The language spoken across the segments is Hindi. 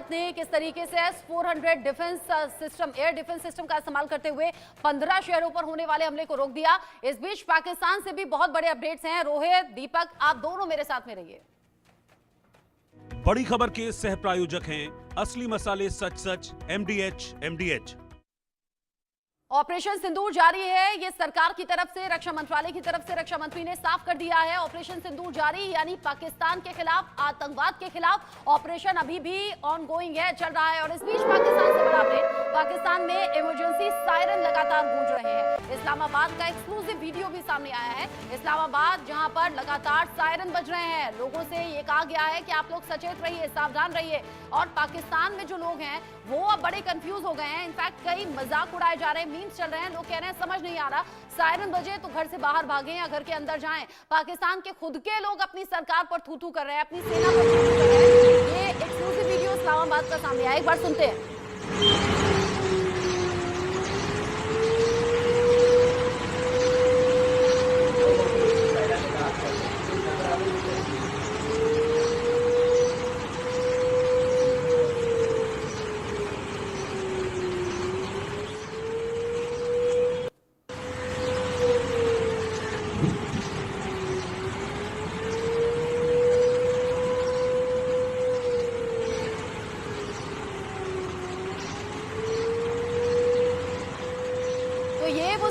भारत ने किस तरीके से S-400 defence system, air defence system का इस्तेमाल करते हुए 15 शहरों पर होने वाले हमले को रोक दिया। इस बीच पाकिस्तान से भी बहुत बड़े अपडेट्स हैं। रोहित, दीपक, आप दोनों मेरे साथ में रहिए। बड़ी खबर के सह प्रायोजक हैं असली मसाले सच सच MDH। ऑपरेशन सिंदूर जारी है। ये सरकार की तरफ से, रक्षा मंत्रालय की तरफ से रक्षा मंत्री ने साफ कर दिया है। ऑपरेशन सिंदूर जारी यानी पाकिस्तान के खिलाफ, आतंकवाद के खिलाफ ऑपरेशन अभी भी ऑनगोइंग है, चल रहा है। और इस बीच पाकिस्तान से बड़ा अपडेट, पाकिस्तान में इमरजेंसी सायरन लगातार गूंज रहे हैं। इस्लामाबाद का एक्सक्लूसिव वीडियो भी सामने आया है। इस्लामाबाद जहां पर लगातार सायरन बज रहे हैं, लोगों से ये कहा गया है कि आप लोग सचेत रहिए, सावधान रहिए। और पाकिस्तान में जो लोग हैं वो अब बड़े कंफ्यूज हो गए हैं। इनफैक्ट कई मजाक उड़ाए जा रहे हैं, मीम्स चल रहे हैं। लोग कह रहे हैं समझ नहीं आ रहा, सायरन बजे तो घर से बाहर भागें या घर के अंदर जाएं। पाकिस्तान के खुद के लोग अपनी सरकार पर थू-थू कर रहे हैं, अपनी सेना पर थू-थू कर रहे हैं। ये एक्सक्लूसिव वीडियो इस्लामाबाद का सामने आया, एक बार सुनते हैं।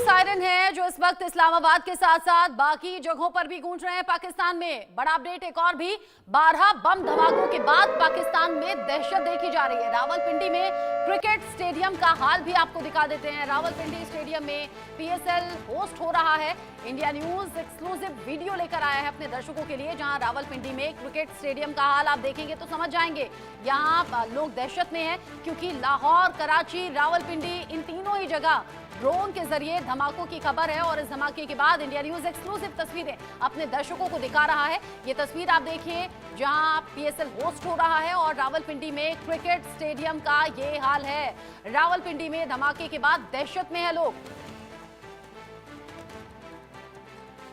सायरन है जो इस वक्त इस्लामाबाद के साथ साथ बाकी जगहों पर भी गूंज रहे हैं। पाकिस्तान में बड़ा अपडेट एक और भी, 12 बम धमाकों के बाद पाकिस्तान में दहशत देखी जा रही है। रावलपिंडी में क्रिकेट स्टेडियम का हाल भी आपको दिखा देते हैं। रावलपिंडी स्टेडियम में PSL होस्ट हो रहा है। इंडिया न्यूज एक्सक्लूसिव वीडियो लेकर आया है अपने दर्शकों के लिए, जहां रावलपिंडी में क्रिकेट स्टेडियम का हाल आप देखेंगे तो समझ जाएंगे। यहाँ लोग दहशत में हैं क्योंकि लाहौर, कराची, रावलपिंडी, इन तीनों ही जगह ड्रोन के जरिए धमाकों की खबर है। और इस धमाके के बाद इंडिया न्यूज एक्सक्लूसिव तस्वीरें अपने दर्शकों को दिखा रहा है। ये तस्वीर आप देखिए जहां PSL होस्ट हो रहा है और रावलपिंडी में क्रिकेट स्टेडियम का ये हाल है। रावलपिंडी में धमाके के बाद दहशत में है लोग।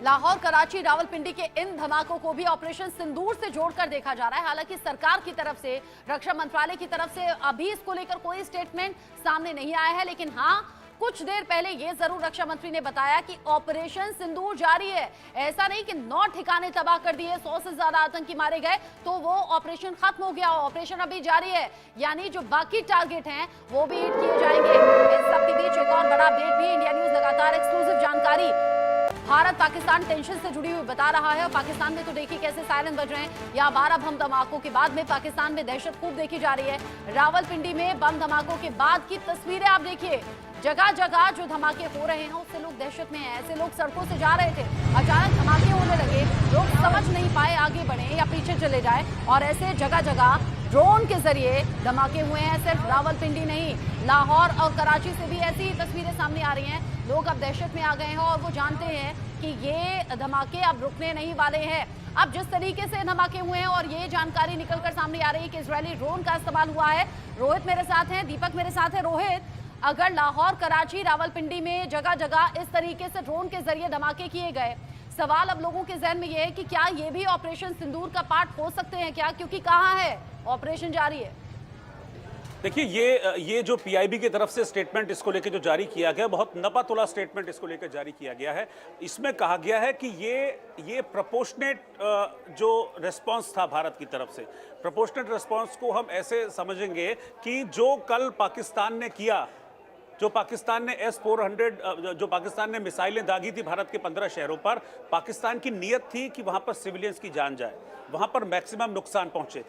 लाहौर, कराची, रावलपिंडी के इन धमाकों को भी ऑपरेशन सिंदूर से जोड़कर देखा जा रहा है। हालांकि सरकार की तरफ से, रक्षा मंत्रालय की तरफ से अभी इसको लेकर कोई स्टेटमेंट सामने नहीं आया है। लेकिन हाँ, कुछ देर पहले ये जरूर रक्षा मंत्री ने बताया कि ऑपरेशन सिंदूर जारी है। ऐसा नहीं कि 9 ठिकाने तबाह कर दिए, 100 से ज्यादा आतंकी मारे गए तो वो ऑपरेशन खत्म हो गया। ऑपरेशन अभी जारी है, यानी जो बाकी टारगेट हैं वो भी हिट किए जाएंगे। इस सब के बीच एक और बड़ा अपडेट भी, इंडिया न्यूज लगातार एक्सक्लूसिव जानकारी भारत पाकिस्तान टेंशन से जुड़ी हुई बता रहा है। और पाकिस्तान में तो देखिए कैसे सायरन बज रहे हैं। यहाँ 12 बम धमाकों के बाद में पाकिस्तान में दहशत खूब देखी जा रही है। रावलपिंडी में बम धमाकों के बाद की तस्वीरें आप देखिए, जगह जगह जो धमाके हो रहे हैं उससे लोग दहशत में हैं। ऐसे लोग सड़कों से जा रहे थे, अचानक धमाके होने लगे, लोग समझ नहीं पाए आगे बढ़े या पीछे चले जाए। और ऐसे जगह जगह ड्रोन के जरिए धमाके हुए हैं। सिर्फ रावलपिंडी नहीं, लाहौर और कराची से भी ऐसी ही तस्वीरें सामने आ रही हैं। लोग अब दहशत में आ गए हैं और वो जानते हैं कि ये धमाके अब रुकने नहीं वाले हैं। अब जिस तरीके से धमाके हुए हैं और ये जानकारी निकलकर सामने आ रही है कि इजरायली ड्रोन का इस्तेमाल हुआ है। रोहित मेरे साथ हैं, दीपक मेरे साथ है। रोहित, अगर लाहौर, कराची, रावलपिंडी में जगह जगह इस तरीके से ड्रोन के जरिए धमाके किए गए, सवाल अब लोगों के जहन में ये है कि क्या ये भी ऑपरेशन सिंदूर का पार्ट हो सकते हैं क्या? क्योंकि कहाँ है, ऑपरेशन जारी है। देखिए, ये जो PIB की तरफ से स्टेटमेंट इसको लेकर जो जारी किया गया, बहुत नपा-तुला स्टेटमेंट इसको लेकर जारी किया गया है। इसमें कहा गया है कि ये प्रोपोर्शनेट जो रिस्पांस था भारत की तरफ से, प्रोपोर्शनेट रिस्पांस को हम ऐसे समझेंगे कि जो कल पाकिस्तान ने किया, जो पाकिस्तान ने S-400 जो पाकिस्तान ने मिसाइलें दागी थी भारत के 15 शहरों पर, पाकिस्तान की नीयत थी कि वहां पर सिविलियंस की जान जाए, वहां पर मैक्सिमम नुकसान पहुंचे।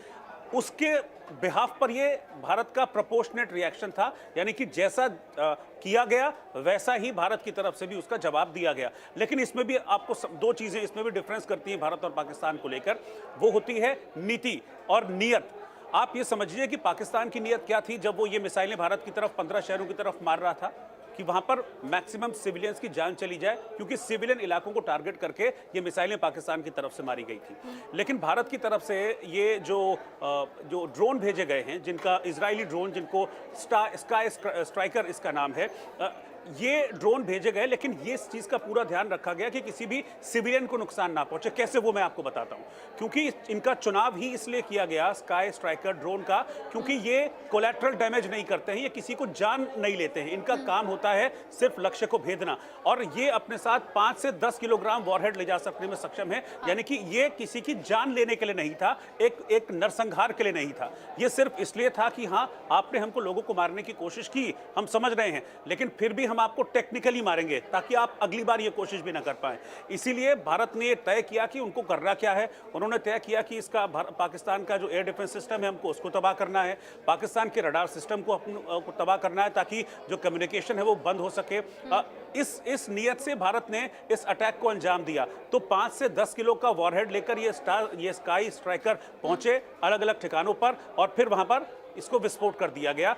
उसके बिहाफ पर ये भारत का प्रोपोर्शनेट रिएक्शन था, यानी कि जैसा किया गया वैसा ही भारत की तरफ से भी उसका जवाब दिया गया। लेकिन इसमें भी आपको दो चीजें इसमें भी डिफरेंस करती हैं भारत और पाकिस्तान को लेकर, वो होती है नीति और नीयत। आप ये समझिए कि पाकिस्तान की नीयत क्या थी जब वो ये मिसाइलें भारत की तरफ 15 शहरों की तरफ मार रहा था, कि वहां पर मैक्सिमम सिविलियंस की जान चली जाए, क्योंकि सिविलियन इलाकों को टारगेट करके ये मिसाइलें पाकिस्तान की तरफ से मारी गई थी। लेकिन भारत की तरफ से ये जो ड्रोन भेजे गए हैं, जिनका इजरायली ड्रोन, जिनको स्काई स्ट्राइकर इसका नाम है, ये ड्रोन भेजे गए, लेकिन ये इस चीज का पूरा ध्यान रखा गया कि किसी भी सिविलियन को नुकसान ना पहुंचे। कैसे, वो मैं आपको बताता हूं। क्योंकि इनका चुनाव ही इसलिए किया गया स्काई स्ट्राइकर ड्रोन का, क्योंकि ये कोलैटरल डैमेज नहीं करते हैं, ये किसी को जान नहीं लेते हैं। इनका काम होता है सिर्फ लक्ष्य को भेदना, और ये अपने साथ 5 से 10 किलोग्राम वॉरहेड ले जा सकने में सक्षम है। यानी कि ये किसी की जान लेने के लिए नहीं था, एक नरसंहार के लिए नहीं था। ये सिर्फ इसलिए था कि हाँ, आपने हमको लोगों को मारने की कोशिश की, हम समझ रहे हैं, लेकिन फिर भी हम आपको टेक्निकली मारेंगे ताकि आप अगली बार ये कोशिश भी ना कर पाए। इसीलिए भारत ने तय किया कि उनको करना क्या है। उन्होंने तय किया कि इसका पाकिस्तान का जो एयर डिफेंस सिस्टम है, हमको उसको तबाह करना है, पाकिस्तान के रडार सिस्टम को तबाह करना है, ताकि जो कम्युनिकेशन है वो बंद हो सके। इस नियत से भारत ने इस अटैक को अंजाम दिया। तो 5 से 10 किलो का वॉरहेड लेकर ये स्काई स्ट्राइकर पहुंचे अलग अलग ठिकानों पर, और फिर वहां पर इसको विस्फोट कर दिया गया।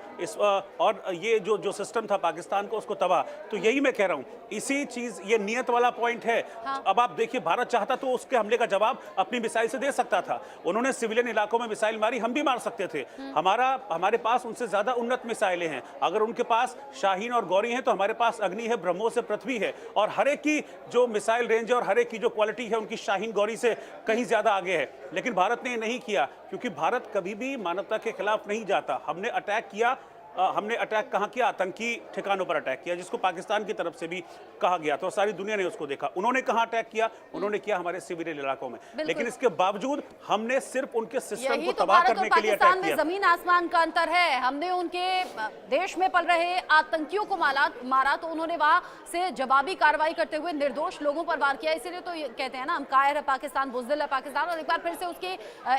और ये जो सिस्टम था पाकिस्तान को, उसको तबाह। तो यही मैं कह रहा हूं, इसी चीज, ये नियत वाला पॉइंट है। हाँ। अब आप देखिए, भारत चाहता तो उसके हमले का जवाब अपनी मिसाइल से दे सकता था। उन्होंने सिविलियन इलाकों में मिसाइल मारी, हम भी मार सकते थे। हमारे पास उनसे ज्यादा उन्नत मिसाइलें हैं। अगर उनके पास शाहीन और गौरी हैं, तो हमारे पास अग्नि है, ब्रह्मोस है, पृथ्वी है, और हर एक की जो मिसाइल रेंज है और हर एक की जो क्वालिटी है, उनकी शाहीन गौरी से कहीं ज्यादा आगे है। लेकिन भारत ने ये नहीं किया, क्योंकि भारत कभी भी मानवता के खिलाफ नहीं जाता। हमने अटैक किया, हमने अटैक कहाँ किया? आतंकी ठिकानों पर अटैक किया, जिसको पाकिस्तान की तरफ से भी कहा गया था, और सारी दुनिया ने उसको देखा। उन्होंने कहाँ अटैक किया? उन्होंने किया हमारे सिविलियन इलाकों में। लेकिन इसके बावजूद हमने सिर्फ उनके सिस्टम को तबाह करने के लिए अटैक किया। जमीन आसमान का अंतर है। हमने उनके देश में पल रहे आतंकियों को मारा, तो उन्होंने वहां से जवाबी कार्रवाई करते हुए निर्दोष लोगों पर वार किया। इसीलिए तो कहते हैं ना, हम कायर है पाकिस्तान, बुज़दिल है पाकिस्तान, और एक बार फिर से उसके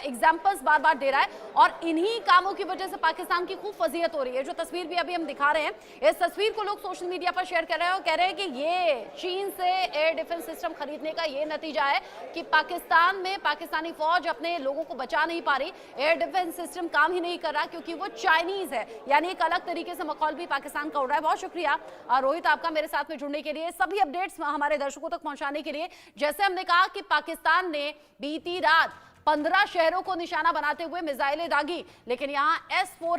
एग्जाम्पल्स बार बार दे रहा है। और इन्हीं कामों की वजह से पाकिस्तान की खूब फजीहत हो रही है। जो तस्वीर भी अभी हम दिखा रहे हैं, इस तस्वीर को लोग सोशल मीडिया पर शेयर कर रहे हैं और कह रहे हैं कि ये चीन से एयर डिफेंस सिस्टम खरीदने का ये नतीजा है कि पाकिस्तान में पाकिस्तानी फौज अपने लोगों को बचा नहीं पा रही, एयर डिफेंस सिस्टम काम ही नहीं कर रहा, क्योंकि वो चाइनीज है। यानी एक अलग तरीके से मखौल भी पाकिस्तान का उड़ रहा है। बहुत शुक्रिया रोहित आपका मेरे साथ में जुड़ने के लिए, सभी अपडेट्स हमारे दर्शकों तक पहुंचाने के लिए। जैसे हमने कहा कि पाकिस्तान ने बीती रात 15 शहरों को निशाना बनाते हुए मिसाइलें दागी, लेकिन यहाँ S-4